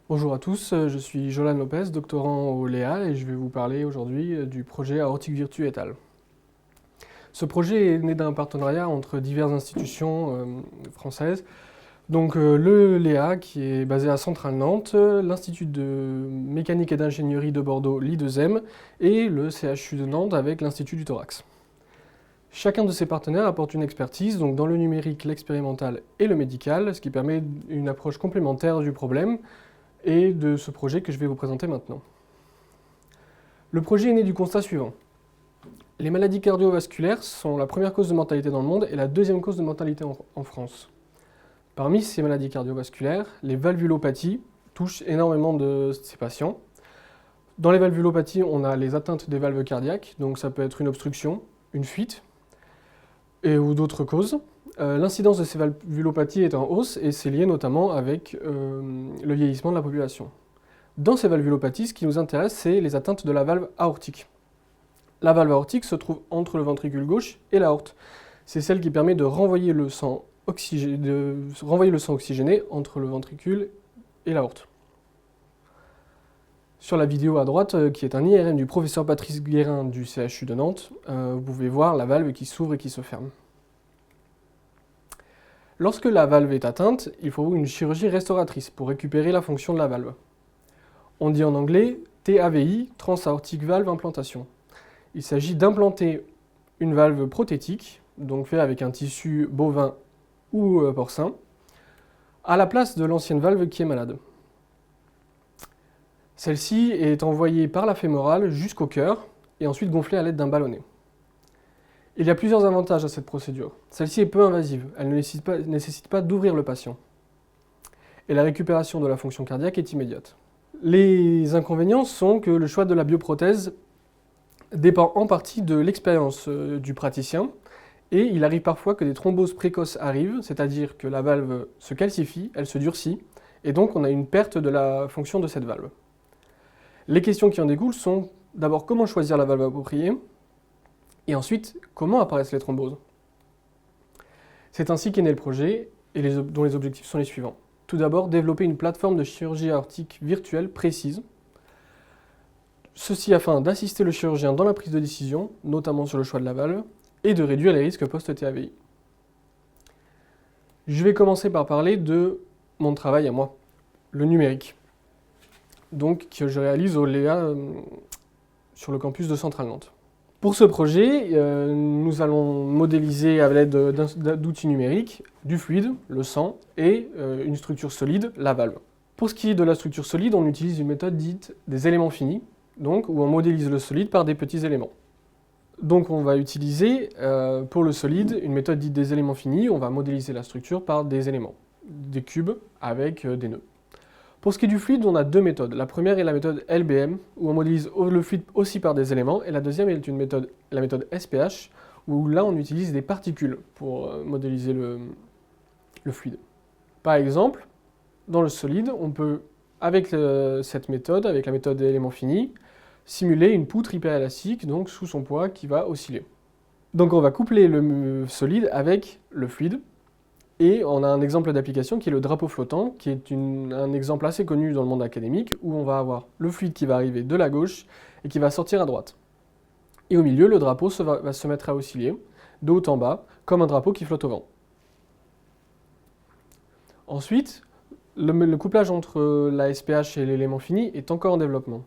Bonjour à tous, je suis Jolan Lopez, doctorant au Léa et je vais vous parler aujourd'hui du projet Aortic Virtue et al. Ce projet est né d'un partenariat entre diverses institutions françaises, donc le Léa qui est basé à Centrale Nantes, l'Institut de mécanique et d'ingénierie de Bordeaux, l'I2M, et le CHU de Nantes avec l'Institut du thorax. Chacun de ces partenaires apporte une expertise, donc dans le numérique, l'expérimental et le médical, ce qui permet une approche complémentaire du problème et de ce projet que je vais vous présenter maintenant. Le projet est né du constat suivant. Les maladies cardiovasculaires sont la première cause de mortalité dans le monde et la deuxième cause de mortalité en France. Parmi ces maladies cardiovasculaires, les valvulopathies touchent énormément de ces patients. Dans les valvulopathies, on a les atteintes des valves cardiaques, donc ça peut être une obstruction, une fuite, ou d'autres causes. L'incidence de ces valvulopathies est en hausse et c'est lié notamment avec le vieillissement de la population. Dans ces valvulopathies, ce qui nous intéresse, c'est les atteintes de la valve aortique. La valve aortique se trouve entre le ventricule gauche et l'aorte. C'est celle qui permet de renvoyer le sang oxygéné entre le ventricule et l'aorte. Sur la vidéo à droite, qui est un IRM du professeur Patrice Guérin du CHU de Nantes, vous pouvez voir la valve qui s'ouvre et qui se ferme. Lorsque la valve est atteinte, il faut une chirurgie restauratrice pour récupérer la fonction de la valve. On dit en anglais TAVI, Transaortic Valve Implantation. Il s'agit d'implanter une valve prothétique, donc faite avec un tissu bovin ou porcin, à la place de l'ancienne valve qui est malade. Celle-ci est envoyée par la fémorale jusqu'au cœur et ensuite gonflée à l'aide d'un ballonnet. Il y a plusieurs avantages à cette procédure. Celle-ci est peu invasive, elle ne nécessite pas d'ouvrir le patient. Et la récupération de la fonction cardiaque est immédiate. Les inconvénients sont que le choix de la bioprothèse dépend en partie de l'expérience du praticien et il arrive parfois que des thromboses précoces arrivent, c'est-à-dire que la valve se calcifie, elle se durcit et donc on a une perte de la fonction de cette valve. Les questions qui en découlent sont d'abord comment choisir la valve appropriée et ensuite comment apparaissent les thromboses. C'est ainsi qu'est né le projet et dont les objectifs sont les suivants. Tout d'abord, développer une plateforme de chirurgie aortique virtuelle précise. Ceci afin d'assister le chirurgien dans la prise de décision, notamment sur le choix de la valve, et de réduire les risques post-TAVI. Je vais commencer par parler de mon travail à moi, le numérique, donc que je réalise au Léa sur le campus de Centrale Nantes. Pour ce projet, nous allons modéliser à l'aide d'outils numériques du fluide, le sang, et une structure solide, la valve. Pour ce qui est de la structure solide, on utilise une méthode dite des éléments finis, donc où on modélise le solide par des petits éléments. Donc on va utiliser pour le solide une méthode dite des éléments finis, on va modéliser la structure par des éléments, des cubes avec des nœuds. Pour ce qui est du fluide, on a deux méthodes. La première est la méthode LBM, où on modélise le fluide aussi par des éléments, et la deuxième est la méthode SPH, où là on utilise des particules pour modéliser le fluide. Par exemple, dans le solide, on peut, avec cette méthode, avec la méthode éléments finis, simuler une poutre hyperélastique, donc sous son poids, qui va osciller. Donc on va coupler le solide avec le fluide, et on a un exemple d'application qui est le drapeau flottant, qui est un exemple assez connu dans le monde académique, où on va avoir le fluide qui va arriver de la gauche et qui va sortir à droite. Et au milieu, le drapeau va se mettre à osciller, de haut en bas, comme un drapeau qui flotte au vent. Ensuite, le couplage entre la SPH et l'élément fini est encore en développement.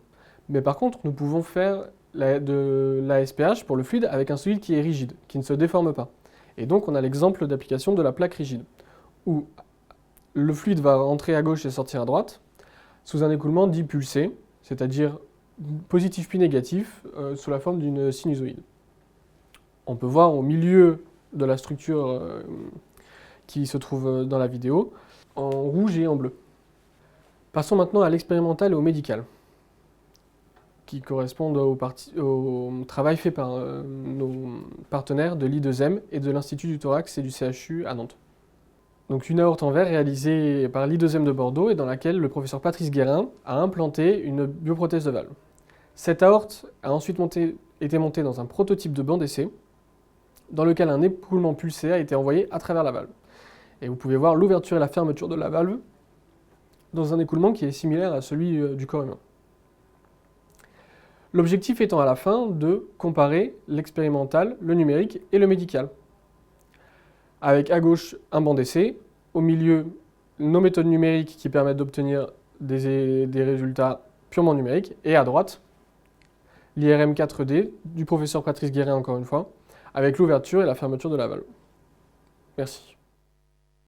Mais par contre, nous pouvons faire de la SPH pour le fluide avec un solide qui est rigide, qui ne se déforme pas. Et donc on a l'exemple d'application de la plaque rigide, où le fluide va rentrer à gauche et sortir à droite, sous un écoulement dit pulsé, c'est-à-dire positif puis négatif, sous la forme d'une sinusoïde. On peut voir au milieu de la structure qui se trouve dans la vidéo, en rouge et en bleu. Passons maintenant à l'expérimental et au médical, qui correspondent au travail fait par nos partenaires de l'I2M et de l'Institut du thorax et du CHU à Nantes. Donc une aorte en verre réalisée par l'I2M de Bordeaux et dans laquelle le professeur Patrice Guérin a implanté une bioprothèse de valve. Cette aorte a ensuite été montée dans un prototype de banc d'essai dans lequel un écoulement pulsé a été envoyé à travers la valve. Et vous pouvez voir l'ouverture et la fermeture de la valve dans un écoulement qui est similaire à celui du corps humain. L'objectif étant à la fin de comparer l'expérimental, le numérique et le médical. Avec à gauche un banc d'essai, au milieu nos méthodes numériques qui permettent d'obtenir des résultats purement numériques, et à droite l'IRM 4D du professeur Patrice Guéret encore une fois, avec l'ouverture et la fermeture de la valve. Merci.